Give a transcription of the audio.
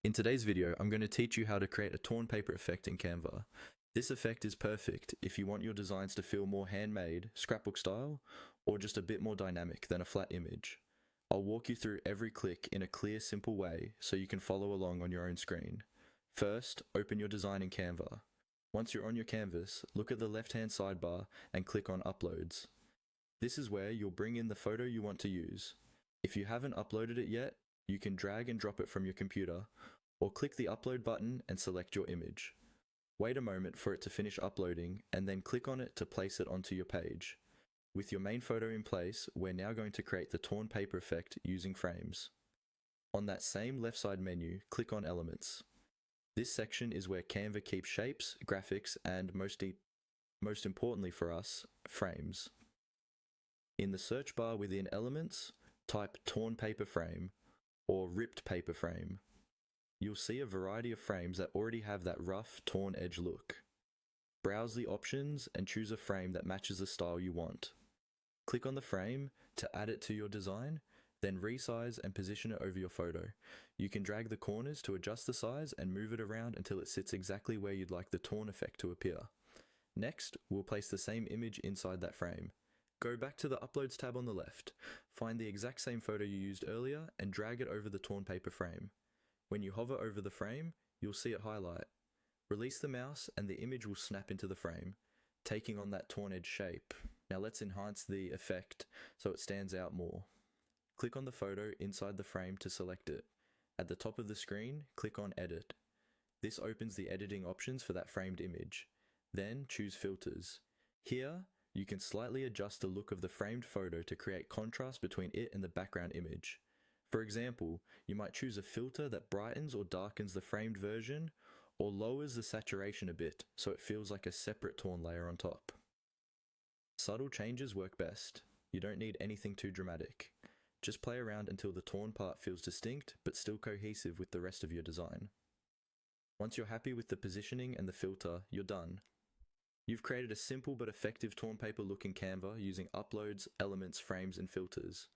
In today's video, I'm going to teach you how to create a torn paper effect in Canva. This effect is perfect if you want your designs to feel more handmade, scrapbook style, or just a bit more dynamic than a flat image. I'll walk you through every click in a clear, simple way so you can follow along on your own screen. First, open your design in Canva. Once you're on your canvas, look at the left-hand sidebar and click on Uploads. This is where you'll bring in the photo you want to use. If you haven't uploaded it yet, you can drag and drop it from your computer, or click the upload button and select your image. Wait a moment for it to finish uploading and then click on it to place it onto your page. With your main photo in place, we're now going to create the torn paper effect using frames. On that same left side menu, click on Elements. This section is where Canva keeps shapes, graphics, and most importantly for us, frames. In the search bar within Elements, type torn paper frame or ripped paper frame. You'll see a variety of frames that already have that rough, torn edge look. Browse the options and choose a frame that matches the style you want. Click on the frame to add it to your design, then resize and position it over your photo. You can drag the corners to adjust the size and move it around until it sits exactly where you'd like the torn effect to appear. Next, we'll place the same image inside that frame. Go back to the Uploads tab on the left, find the exact same photo you used earlier and drag it over the torn paper frame. When you hover over the frame, you'll see it highlight. Release the mouse and the image will snap into the frame, taking on that torn edge shape. Now let's enhance the effect so it stands out more. Click on the photo inside the frame to select it. At the top of the screen, click on Edit. This opens the editing options for that framed image. Then choose Filters. Here, you can slightly adjust the look of the framed photo to create contrast between it and the background image. For example, you might choose a filter that brightens or darkens the framed version, or lowers the saturation a bit so it feels like a separate torn layer on top. Subtle changes work best. You don't need anything too dramatic. Just play around until the torn part feels distinct but still cohesive with the rest of your design. Once you're happy with the positioning and the filter, you're done. You've created a simple but effective torn paper look in Canva using uploads, elements, frames, and filters.